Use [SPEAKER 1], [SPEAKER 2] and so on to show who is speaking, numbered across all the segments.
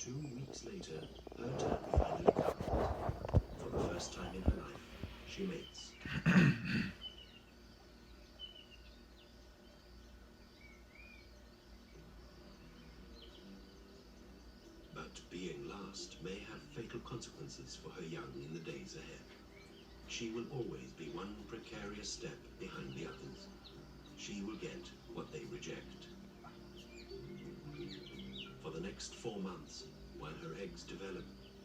[SPEAKER 1] 2 weeks later, her turn finally comes. For the first time in her life, she mates. But being last may have fatal consequences for her young in the days ahead. She will always be one precarious step behind the others. She will get what they reject. For the next 4 months, while her eggs develop,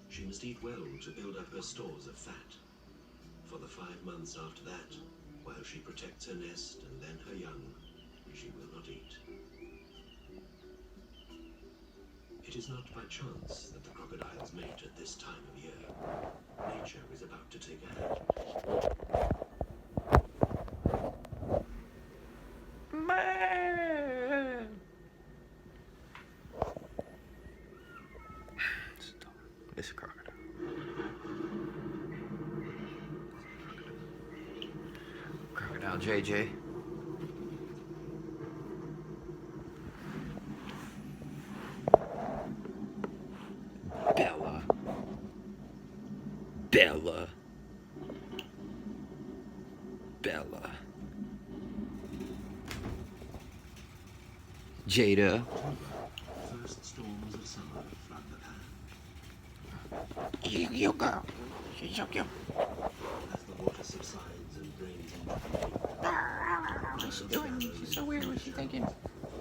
[SPEAKER 1] she must eat well to build up her stores of fat. For the 5 months after that, while she protects her nest and then her young, she will not eat. It is not by chance that the crocodiles mate at this time of year. Nature is about to take a hand.
[SPEAKER 2] It's a crocodile. Crocodile JJ. Bella. Bella. Bella. Jada.
[SPEAKER 1] First storms of summer flood the pan.
[SPEAKER 2] You girl. She's so cute.
[SPEAKER 1] As the water subsides and drains into the lake,
[SPEAKER 2] What's she doing? She's so weird. What's she thinking?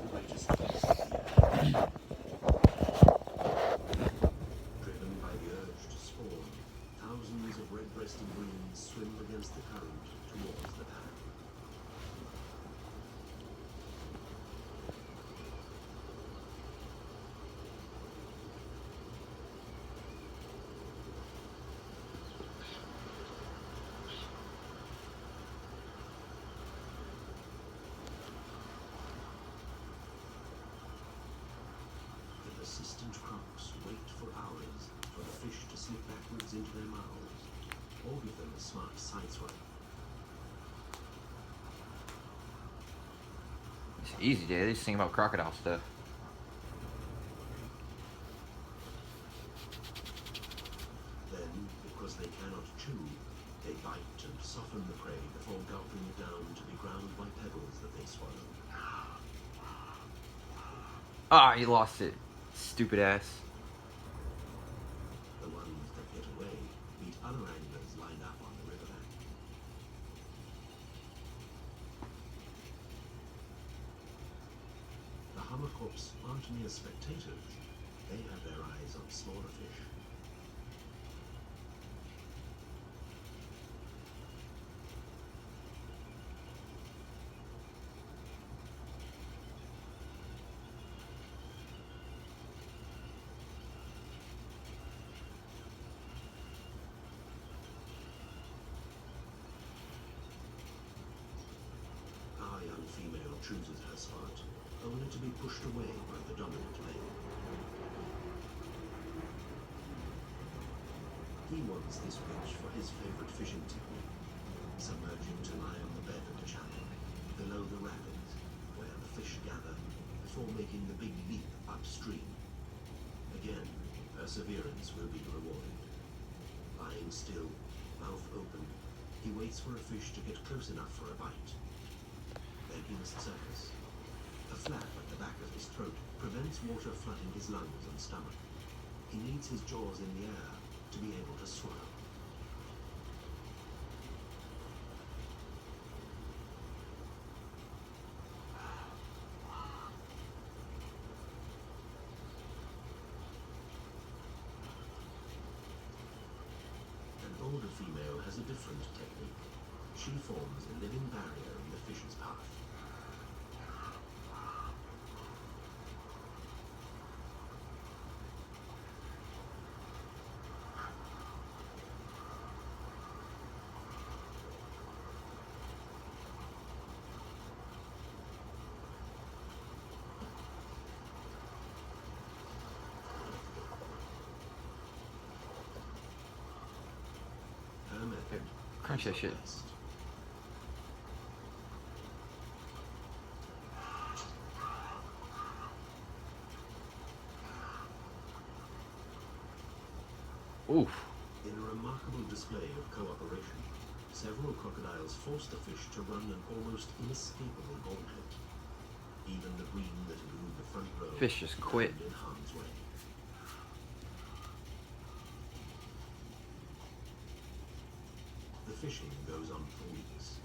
[SPEAKER 1] the greatest peace of the year. Driven by the urge to spawn, thousands of red-breasted breams swim against the current towards the pan. The persistent crocs wait for hours for the fish to slip backwards into their mouths, or give them a smart sideswipe.
[SPEAKER 2] It's easy, Jay. They just think about crocodile stuff.
[SPEAKER 1] Then, because they cannot chew, they bite and soften the prey before gulping it down to be ground by pebbles that they swallow.
[SPEAKER 2] Ah, you lost it. Stupid ass.
[SPEAKER 1] The ones that get away meet other anglers lined up on the riverbank. The hammerkorps aren't mere spectators. They have their eyes on smaller fish. Our young female chooses her spot, only to be pushed away by the dominant male. He wants this ridge for his favorite fishing technique, submerging to lie on the bed of the channel, below the rapids, where the fish gather, before making the big leap upstream. Again, perseverance will be rewarded. Lying still, mouth open, he waits for a fish to get close enough for a bite. Then he must surface. A flap at the back of his throat prevents water flooding his lungs and stomach. He needs his jaws in the air to be able to swallow. An older female has a different technique. She forms a living barrier in the fish's path. Her method
[SPEAKER 2] Crunch that shit.
[SPEAKER 1] best.
[SPEAKER 2] Oof.
[SPEAKER 1] In a remarkable display of cooperation, several crocodiles forced the fish to run an almost inescapable gauntlet. Even the green that had ruled the front row
[SPEAKER 2] Fish just quit.
[SPEAKER 1] died in harm's way. The fishing goes on for weeks.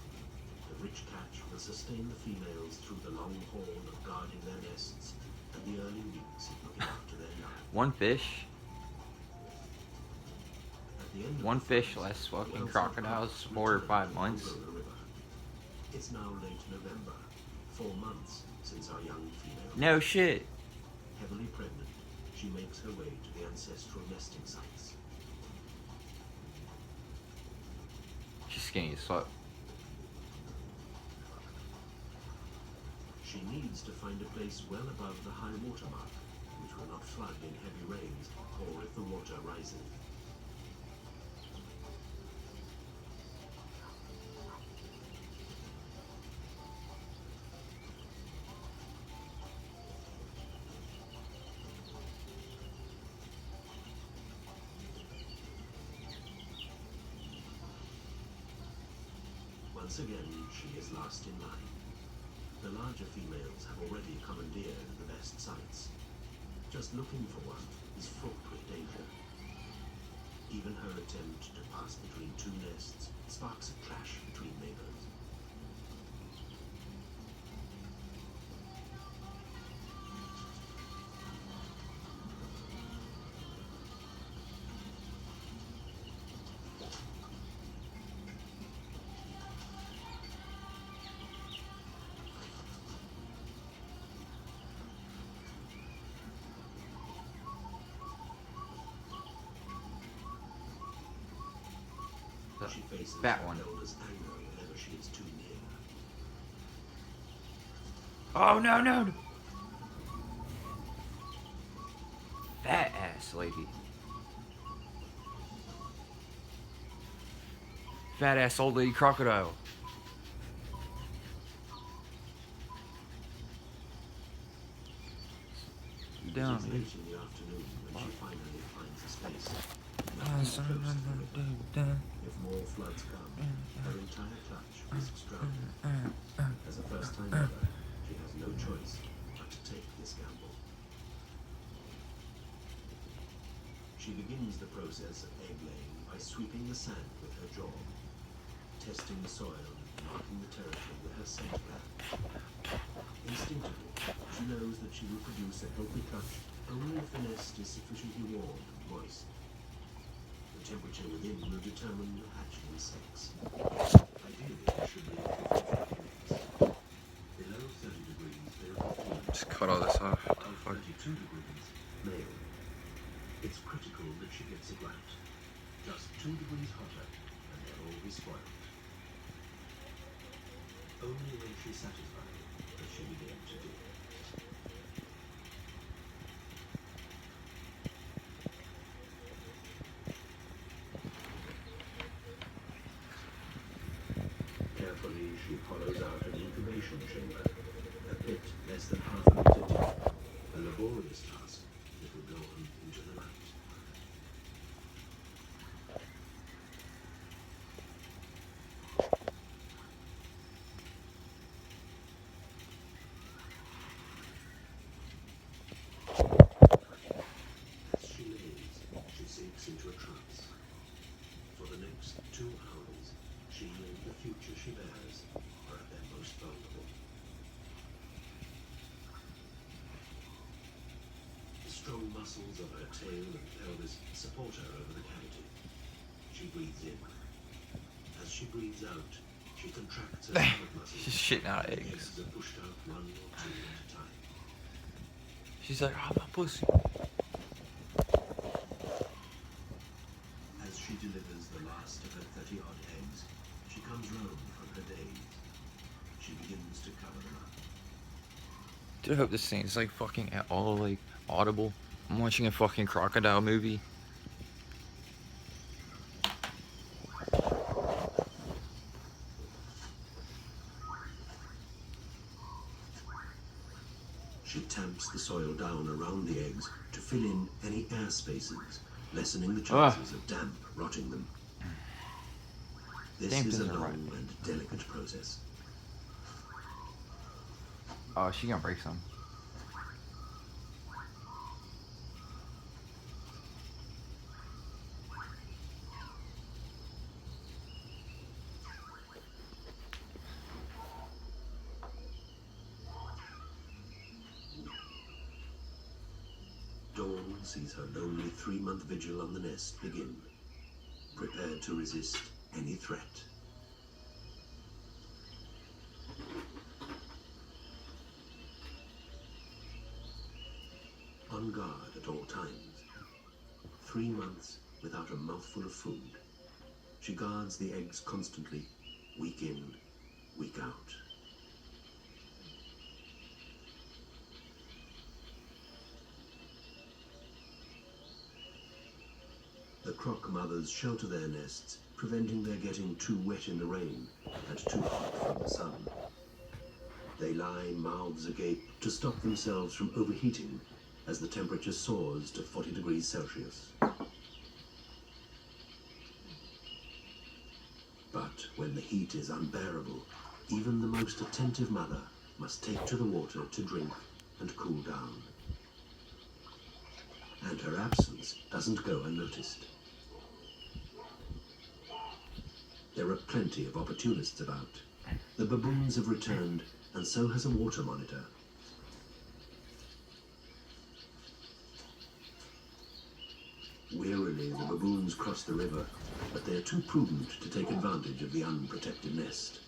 [SPEAKER 1] The rich catch will sustain the females through the long haul of guarding their nests and the early weeks of looking after their young.
[SPEAKER 2] One fish.
[SPEAKER 1] At the end of
[SPEAKER 2] One
[SPEAKER 1] the
[SPEAKER 2] fish
[SPEAKER 1] flight,
[SPEAKER 2] less
[SPEAKER 1] the
[SPEAKER 2] fucking
[SPEAKER 1] whales
[SPEAKER 2] crocodiles,
[SPEAKER 1] have
[SPEAKER 2] 4 or
[SPEAKER 1] returned
[SPEAKER 2] 5
[SPEAKER 1] to
[SPEAKER 2] months.
[SPEAKER 1] Rolla River. It's now late November, 4 months since our young female.
[SPEAKER 2] No shit.
[SPEAKER 1] Heavily pregnant, she makes her way to the ancestral nesting sites.
[SPEAKER 2] She's skinny as fuck.
[SPEAKER 1] She needs to find a place well above the high water mark, which will not flood in heavy rains or if the water rises. Once again, she is last in line. The larger females have already commandeered the best sites. Just looking for one is fraught with danger. Even her attempt to pass between two nests sparks a clash between neighbors. She faces
[SPEAKER 2] Fat one.
[SPEAKER 1] her elder's anger whenever she is too near.
[SPEAKER 2] Oh no no! Fat ass lady. Fat ass old lady crocodile.
[SPEAKER 1] It
[SPEAKER 2] Down.
[SPEAKER 1] is late in the afternoon when she finally finds a space.
[SPEAKER 2] Oh,
[SPEAKER 1] Nothing close to the river. If more floods come, her entire clutch risks drowning. As a first-time mother, she has no choice but to take this gamble. She begins the process of egg laying by sweeping the sand with her jaw, testing the soil and marking the territory with her scent gland. Instinctively, she knows that she will produce a healthy clutch only if the nest is sufficiently warm and moist. The temperature within will determine the hatchling sex. Ideally, it should be 50 minutes. Below 30 degrees, they are female.
[SPEAKER 2] Just cut all this off.
[SPEAKER 1] Above 32 degrees, male. It's critical that she gets it right. Just 2 degrees hotter, and they'll all be spoiled. Only when she's satisfied does she begin to dig. Carefully, she hollows out an incubation chamber, a pit less than half a meter deep, a laborious task that will go on into the night. As she lays, she sinks into a trance. For the next 2 hours, she and the future she bears are at their most vulnerable. The strong muscles of her tail and pelvis support her over the cavity. She breathes in. As she breathes out, she contracts her stomach muscles.
[SPEAKER 2] She's shitting out
[SPEAKER 1] and
[SPEAKER 2] eggs.
[SPEAKER 1] eggs are pushed out 1 or 2 at a time.
[SPEAKER 2] She's like, oh my pussy.
[SPEAKER 1] As she delivers the last of her 30-odd eggs, she comes round from her daze. She begins to cover them up.
[SPEAKER 2] Dude, I hope this thing is like fucking at all like audible. I'm watching a fucking crocodile movie.
[SPEAKER 1] She tamps the soil down around the eggs to fill in any air spaces lessening the chances of damp rotting them. This
[SPEAKER 2] Damp
[SPEAKER 1] is a
[SPEAKER 2] doesn't rot.
[SPEAKER 1] long and delicate process.
[SPEAKER 2] Oh, she gonna break some.
[SPEAKER 1] Dawn sees her lonely 3-month vigil on the nest begin, prepared to resist any threat. On guard at all times. 3 months without a mouthful of food. She guards the eggs constantly, week in, week out. The croc mothers shelter their nests, preventing their getting too wet in the rain and too hot from the sun. They lie mouths agape to stop themselves from overheating as the temperature soars to 40 degrees Celsius. But when the heat is unbearable, even the most attentive mother must take to the water to drink and cool down. And her absence doesn't go unnoticed. There are plenty of opportunists about. The baboons have returned, and so has a water monitor. Wearily, the baboons cross the river, but they are too prudent to take advantage of the unprotected nest.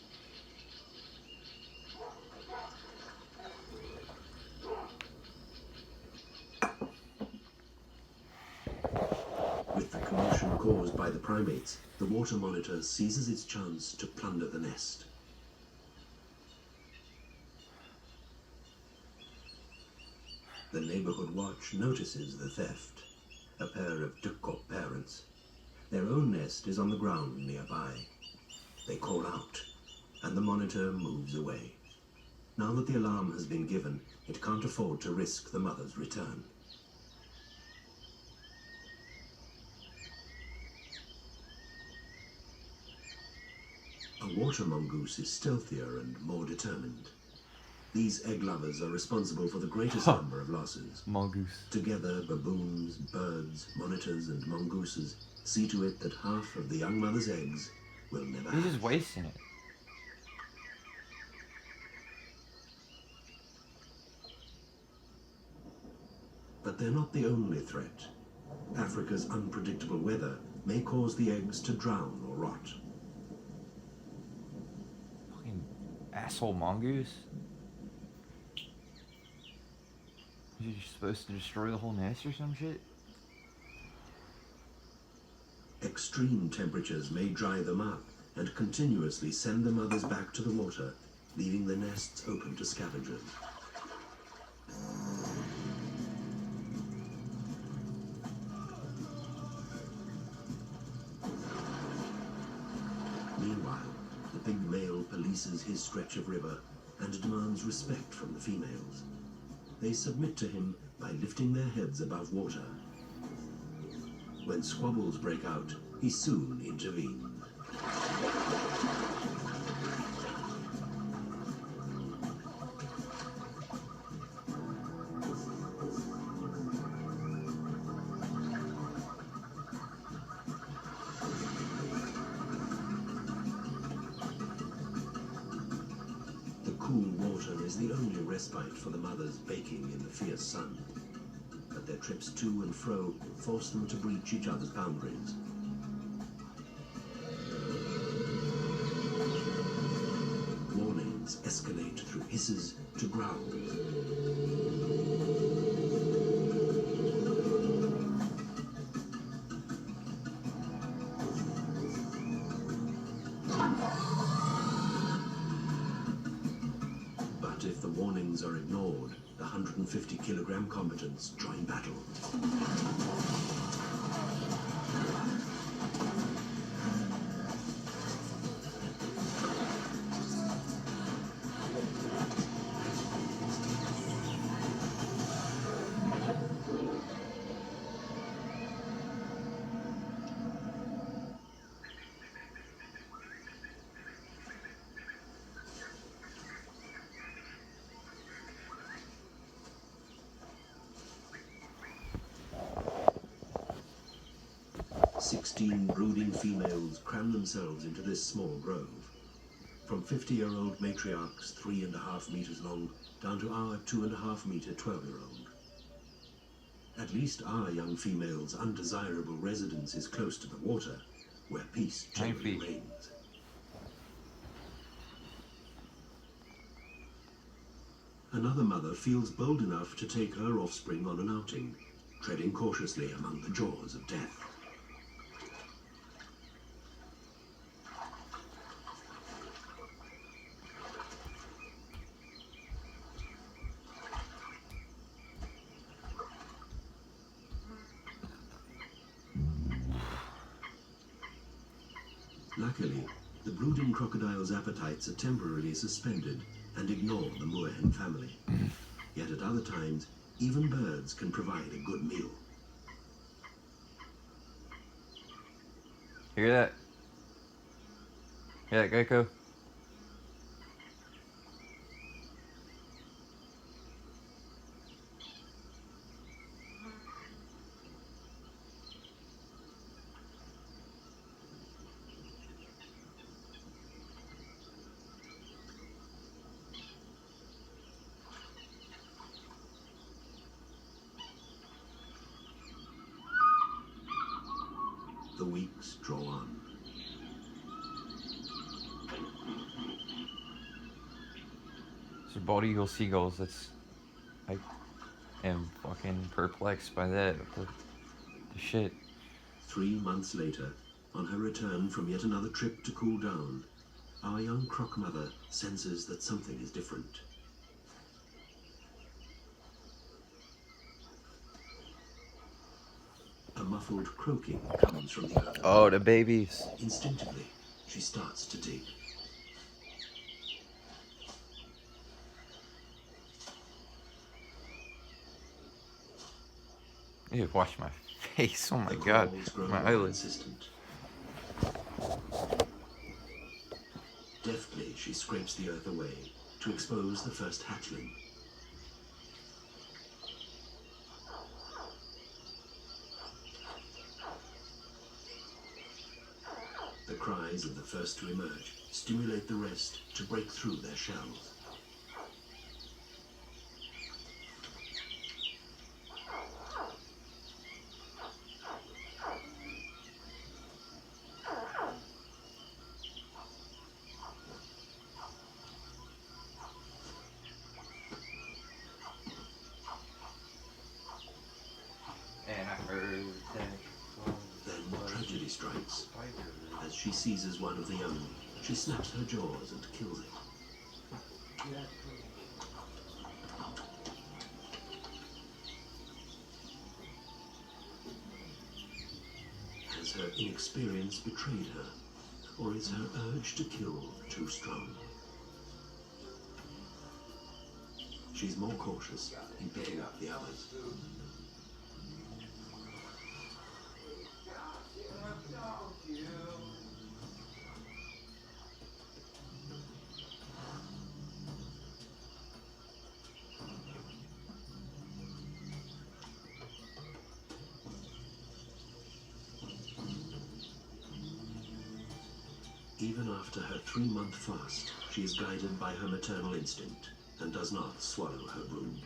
[SPEAKER 1] With the commotion caused by the primates, the water monitor seizes its chance to plunder the nest. The neighborhood watch notices the theft. A pair of Dukop parents. Their own nest is on the ground nearby. They call out, and the monitor moves away. Now that the alarm has been given, it can't afford to risk the mother's return. A water mongoose is stealthier and more determined. These egg lovers are responsible for the greatest number of losses.
[SPEAKER 2] Mongoose.
[SPEAKER 1] Together, baboons, birds, monitors, and mongooses see to it that half of the young mother's eggs will never
[SPEAKER 2] He's
[SPEAKER 1] hatch.
[SPEAKER 2] just wasting it.
[SPEAKER 1] But they're not the only threat. Africa's unpredictable weather may cause the eggs to drown or rot.
[SPEAKER 2] Fucking asshole mongoose. You're supposed to destroy the whole nest or some shit?
[SPEAKER 1] Extreme temperatures may dry them up and continuously send the mothers back to the water, leaving the nests open to scavengers. Meanwhile, the big male polices his stretch of river and demands respect from the females. They submit to him by lifting their heads above water. When squabbles break out, he soon intervenes. The cool water is the only respite for the mothers baking in the fierce sun. But their trips to and fro force them to breach each other's boundaries. Warnings escalate through hisses to growls. But if the warnings are ignored, the 150-kilogram combatants join battle. 16 brooding females cram themselves into this small grove. From 50-year-old matriarchs 3.5 meters long down to our 2.5 meter 12-year-old. At least our young female's undesirable residence is close to the water, where peace
[SPEAKER 2] 9
[SPEAKER 1] generally
[SPEAKER 2] feet.
[SPEAKER 1] reigns. Another mother feels bold enough to take her offspring on an outing, treading cautiously among the jaws of death. Luckily, the brooding crocodile's appetites are temporarily suspended and ignore the moorhen family. Yet at other times, even birds can provide a good meal.
[SPEAKER 2] Hear that? Hear that, Gecko?
[SPEAKER 1] The weeks draw on.
[SPEAKER 2] So bald eagle seagulls, that's... I am fucking perplexed by that. The shit.
[SPEAKER 1] 3 months later, on her return from yet another trip to cool down, our young croc mother senses that something is different. A muffled croaking comes from the earth.
[SPEAKER 2] Oh, the babies.
[SPEAKER 1] Instinctively, she starts to dig.
[SPEAKER 2] Ew, wash my face. Oh my
[SPEAKER 1] The
[SPEAKER 2] god.
[SPEAKER 1] crawls grow
[SPEAKER 2] My
[SPEAKER 1] more
[SPEAKER 2] eyelids.
[SPEAKER 1] insistent. Deftly, she scrapes the earth away to expose the first hatchling. The cries of the first to emerge stimulate the rest to break through their shells.
[SPEAKER 2] And I heard that.
[SPEAKER 1] Then tragedy strikes. As she seizes one of the young, she snaps her jaws and kills it. Has her inexperience betrayed her, or is her urge to kill too strong? She's more cautious in picking up the others. Even after her 3-month fast, she is guided by her maternal instinct and does not swallow her brood.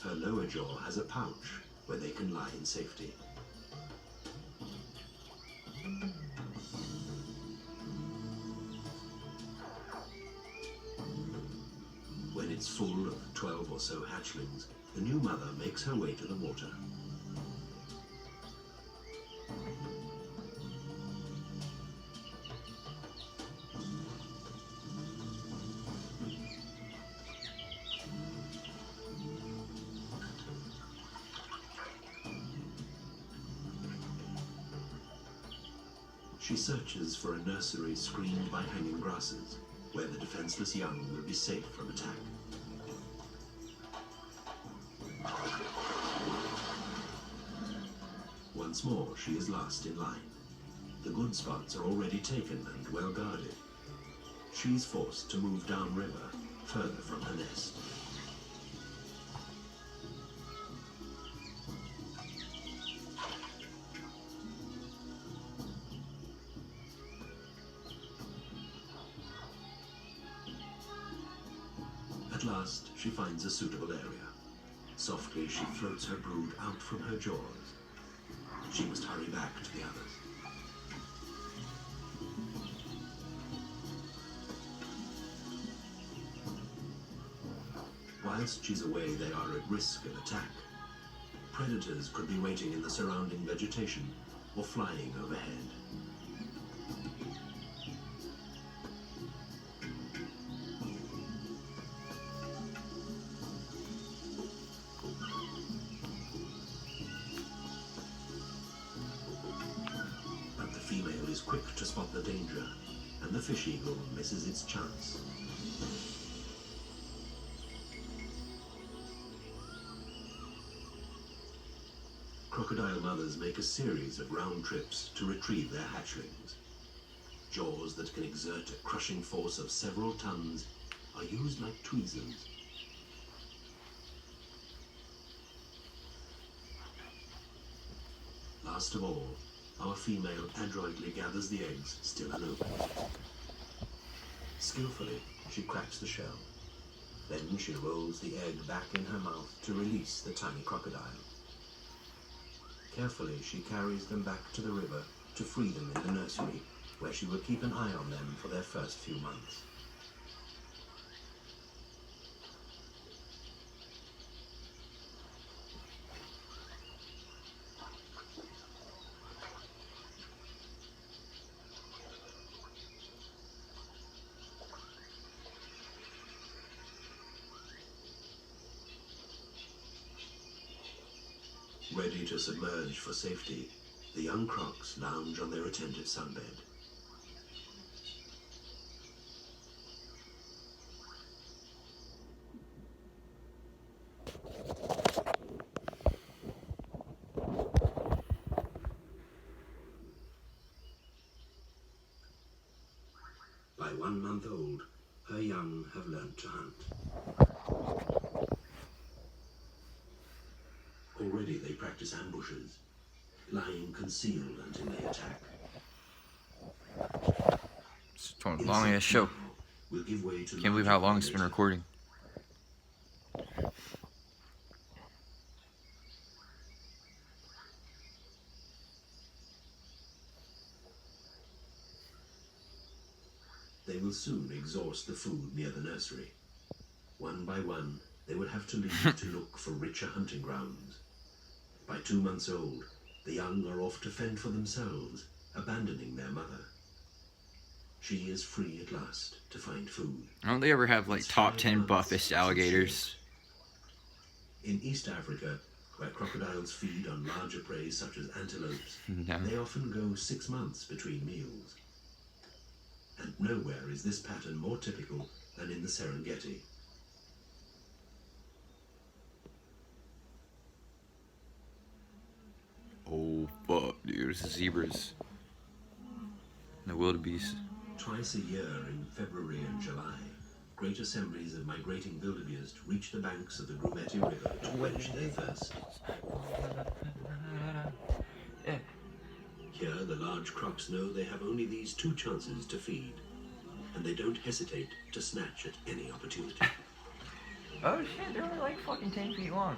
[SPEAKER 1] Her lower jaw has a pouch where they can lie in safety. When it's full of 12 or so hatchlings, the new mother makes her way to the water. She searches for a nursery screened by hanging grasses, where the defenseless young will be safe from attack. Once more, she is last in line. The good spots are already taken and well guarded. She is forced to move downriver, further from her nest. last, she finds a suitable area. Softly, she floats her brood out from her jaws. She must hurry back to the others. Whilst she's away, they are at risk of attack. Predators could be waiting in the surrounding vegetation or flying overhead. But the female is quick to spot the danger, and the fish eagle misses its chance. Crocodile mothers make a series of round trips to retrieve their hatchlings. Jaws that can exert a crushing force of several tons are used like tweezers. Last of all, our female adroitly gathers the eggs still unopened. Skillfully, she cracks the shell. Then she rolls the egg back in her mouth to release the tiny crocodile. Carefully, she carries them back to the river to free them in the nursery, where she will keep an eye on them for their first few months. Ready to submerge for safety, the young crocs lounge on their attentive sunbed. By 1 month old, her young have learned to hunt. Already they practice ambushes, lying concealed until they attack.
[SPEAKER 2] It's a long ass show.
[SPEAKER 1] Will give way to
[SPEAKER 2] Can't believe how long it's been recording.
[SPEAKER 1] They will soon exhaust the food near the nursery. One by one, they will have to leave to look for richer hunting grounds. By 2 months old, the young are off to fend for themselves, abandoning their mother. She is free at last to find food.
[SPEAKER 2] Don't they ever have like top 10 buffest alligators?
[SPEAKER 1] In East Africa, where crocodiles feed on larger prey such as antelopes,
[SPEAKER 2] No.
[SPEAKER 1] they often go 6 months between meals. And nowhere is this pattern more typical than in the Serengeti.
[SPEAKER 2] Oh fuck, dude, it's zebras. The wildebeest.
[SPEAKER 1] Twice a year in February and July, great assemblies of migrating wildebeest reach the banks of the Grumeti River to quench their thirst. Here, the large crocs know they have only these 2 chances to feed, and they don't hesitate to snatch at any opportunity.
[SPEAKER 2] Oh shit, they're only like fucking 10 feet long.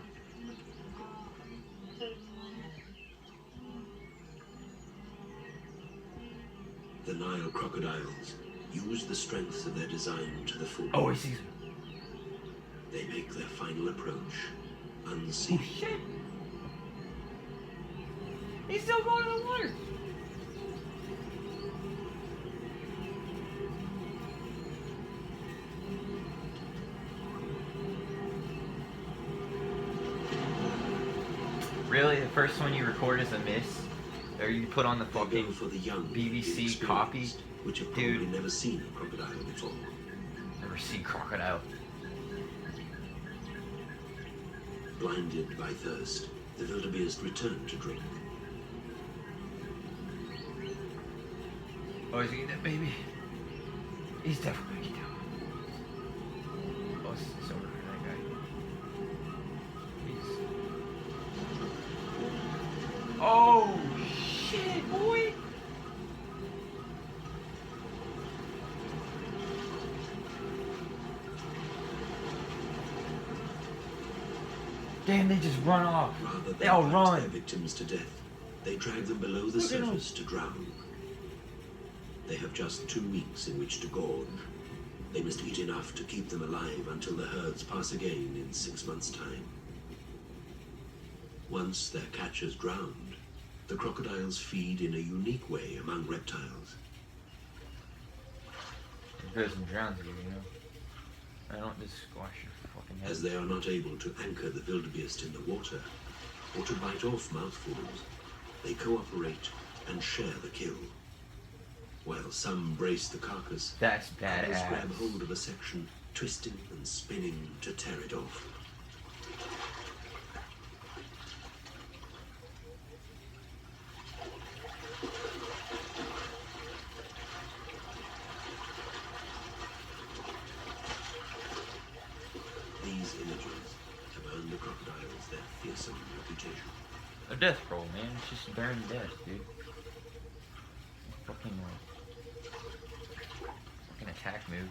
[SPEAKER 1] The Nile crocodiles use the strength of their design to the full.
[SPEAKER 2] Oh, I see.
[SPEAKER 1] They make their final approach unseen.
[SPEAKER 2] Oh shit! He's still going in the water! Really? The first one you record is a miss? Or you put on the
[SPEAKER 1] They go
[SPEAKER 2] fucking
[SPEAKER 1] for the young,
[SPEAKER 2] BBC
[SPEAKER 1] the
[SPEAKER 2] copy?
[SPEAKER 1] experienced, which have probably
[SPEAKER 2] Dude.
[SPEAKER 1] never seen a crocodile before.
[SPEAKER 2] Never seen crocodile.
[SPEAKER 1] Blinded by thirst, the wildebeest return to drink.
[SPEAKER 2] Oh, is he getting that baby? He's definitely gonna get down. Oh, it's over for that guy. He's... Oh, shit, boy! Damn, they just run off.
[SPEAKER 1] Rather
[SPEAKER 2] They
[SPEAKER 1] than
[SPEAKER 2] all
[SPEAKER 1] fight
[SPEAKER 2] run.
[SPEAKER 1] their victims to death, they drag them below the
[SPEAKER 2] Look at 'em.
[SPEAKER 1] surface to drown. They have just 2 weeks in which to gorge. They must eat enough to keep them alive until the herds pass again in 6 months' time. Once their catchers drowned, the crocodiles feed in a unique way among reptiles.
[SPEAKER 2] The person drowns you, you know. I don't just squash your fucking head.
[SPEAKER 1] As they are not able to anchor the wildebeest in the water or to bite off mouthfuls, they cooperate and share the kill. While some brace the carcass,
[SPEAKER 2] That's
[SPEAKER 1] others
[SPEAKER 2] badass.
[SPEAKER 1] grab hold of a section, twisting and spinning to tear it off. These images have earned the crocodiles their fearsome reputation.
[SPEAKER 2] A death roll, man. It's just darn death, dude. Fucking attack move.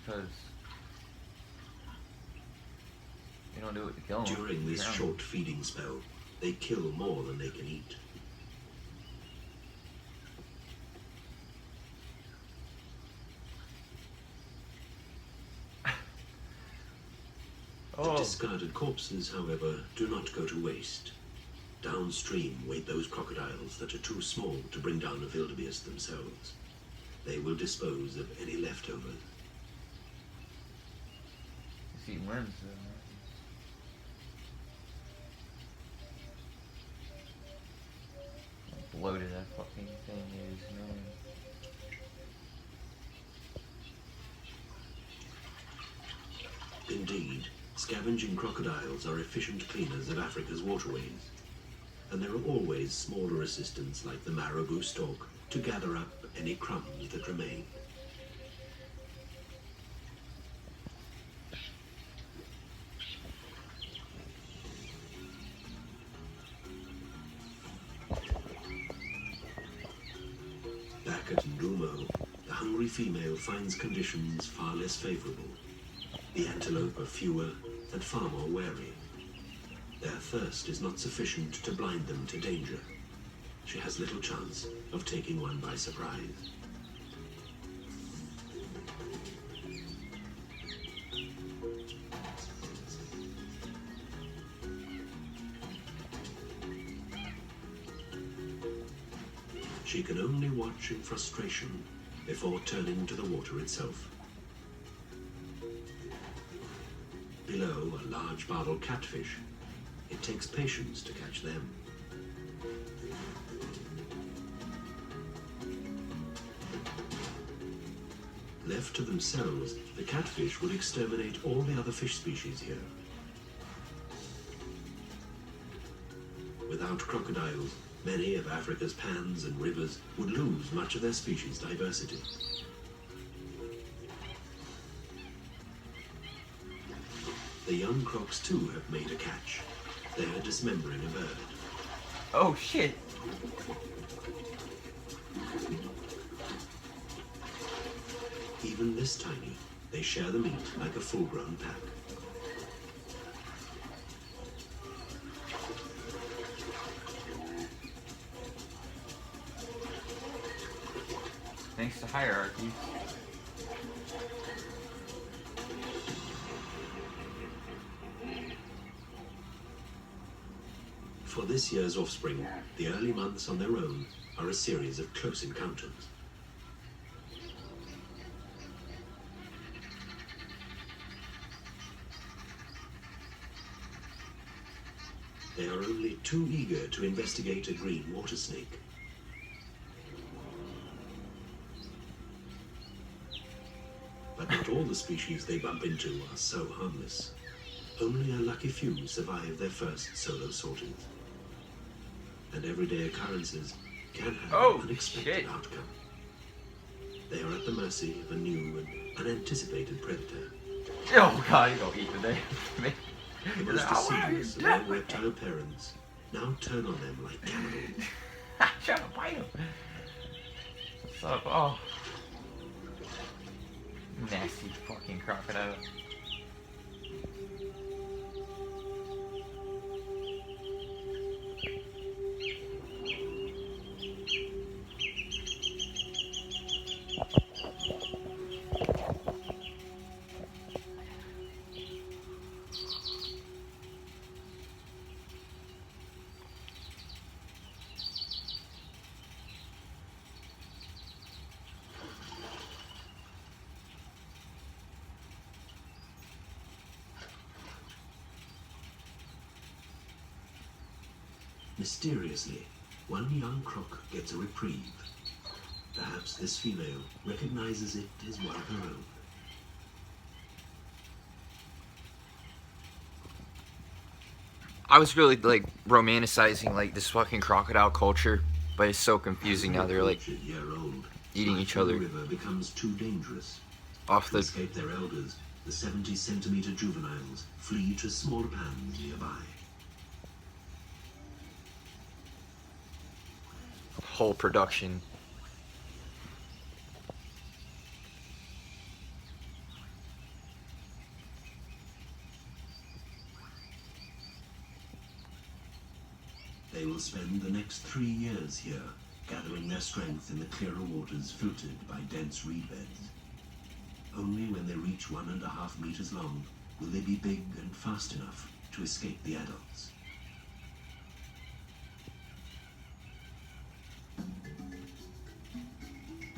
[SPEAKER 2] Because you don't do it to kill them.
[SPEAKER 1] During this short feeding spell, they kill more than they can eat. The discarded corpses, however, do not go to waste. Downstream wait those crocodiles that are too small to bring down a wildebeest themselves. They will dispose of any leftovers.
[SPEAKER 2] Just eat worms, though. Bloated that fucking thing is, man.
[SPEAKER 1] Indeed, scavenging crocodiles are efficient cleaners of Africa's waterways. And there are always smaller assistants like the marabou stork to gather up any crumbs that remain. Back at Ndumo, the hungry female finds conditions far less favorable. The antelope are fewer and far more wary. Their thirst is not sufficient to blind them to danger. She has little chance of taking one by surprise. She can only watch in frustration before turning to the water itself. Below a large barbel catfish. It takes patience to catch them. Left to themselves, the catfish would exterminate all the other fish species here. Without crocodiles, many of Africa's ponds and rivers would lose much of their species diversity. The young crocs too have made a catch. They are dismembering a bird.
[SPEAKER 2] Oh shit!
[SPEAKER 1] Even this tiny, they share the meat like a full-grown pack.
[SPEAKER 2] Thanks to hierarchy.
[SPEAKER 1] For this year's offspring, the early months on their own are a series of close encounters. They are only too eager to investigate a green water snake. But not all the species they bump into are so harmless. Only a lucky few survive their first solo sortings. And everyday occurrences can have an unexpected outcome. They are at the mercy of a new and unanticipated predator.
[SPEAKER 2] Oh god, you don't eat today.
[SPEAKER 1] The most assiduous of all reptile parents Now turn on them like cannibals.
[SPEAKER 2] I'm trying to bite him. So, oh. Nasty fucking crocodile.
[SPEAKER 1] Mysteriously, one young croc gets a reprieve. Perhaps this female recognizes it as one of her own.
[SPEAKER 2] I was really like romanticizing like this fucking crocodile culture, but it's so confusing now. They're like
[SPEAKER 1] year-old,
[SPEAKER 2] eating each other.
[SPEAKER 1] The river becomes too dangerous.
[SPEAKER 2] Off
[SPEAKER 1] To
[SPEAKER 2] the
[SPEAKER 1] escape their elders, the 70-centimeter juveniles flee to smaller ponds nearby.
[SPEAKER 2] whole production.
[SPEAKER 1] They will spend the next 3 years here, gathering their strength in the clearer waters filtered by dense reed beds. Only when they reach 1.5 meters long will they be big and fast enough to escape the adults.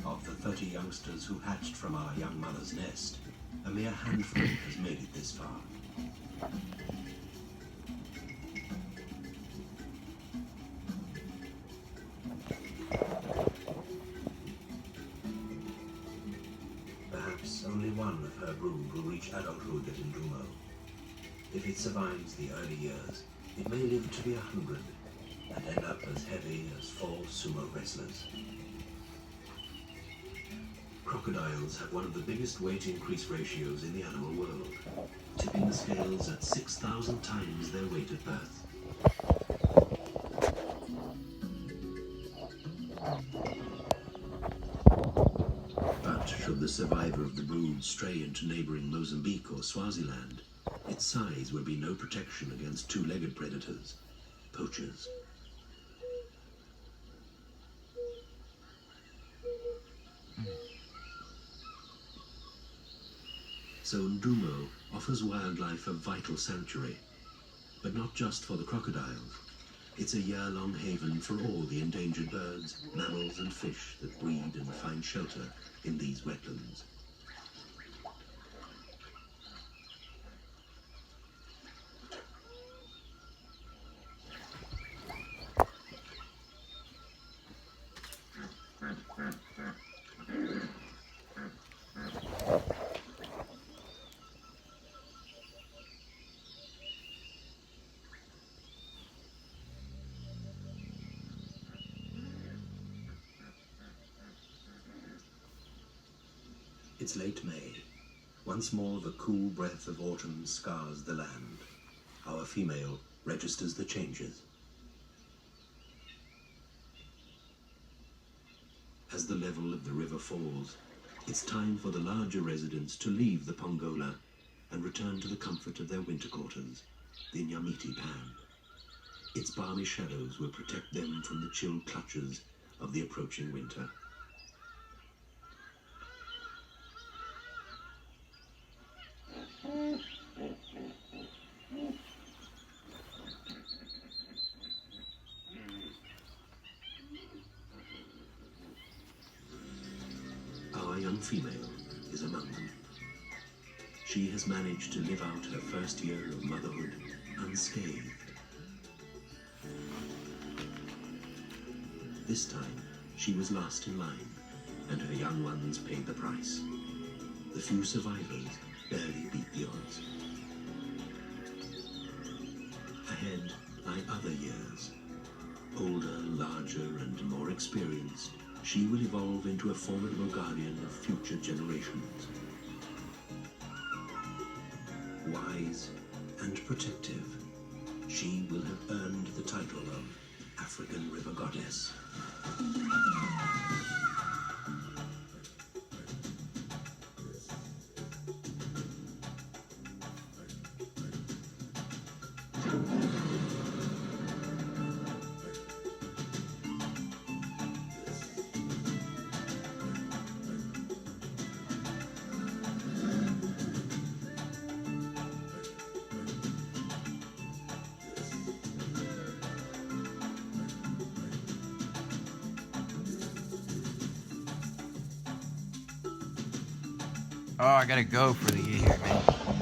[SPEAKER 1] Of the 30 youngsters who hatched from our young mother's nest, a mere handful has made it this far. Perhaps only one of her brood will reach adulthood at Ndumo. If it survives the early years, it may live to be 100 and end up as heavy as 4 sumo wrestlers. Crocodiles have one of the biggest weight increase ratios in the animal world, tipping the scales at 6,000 times their weight at birth. But should the survivor of the brood stray into neighboring Mozambique or Swaziland, its size will be no protection against two-legged predators, poachers. So Ndumo offers wildlife a vital sanctuary, but not just for the crocodiles. It's a year-long haven for all the endangered birds, mammals and fish that breed and find shelter in these wetlands. It's late May. Once more the cool breath of autumn scars the land. Our female registers the changes. As the level of the river falls, it's time for the larger residents to leave the Pongola and return to the comfort of their winter quarters, the Nyamiti Pan. Its balmy shadows will protect them from the chill clutches of the approaching winter. Our young female is among them. She has managed to live out her first year of motherhood unscathed. This time, she was last in line, and her young ones paid the price. The few survivors barely beat the odds. Ahead lie other years. Older, larger, and more experienced, she will evolve into a formidable guardian of future generations. Wise and protective, she will have earned the title African river goddess.
[SPEAKER 2] Oh, I gotta go for the year, man.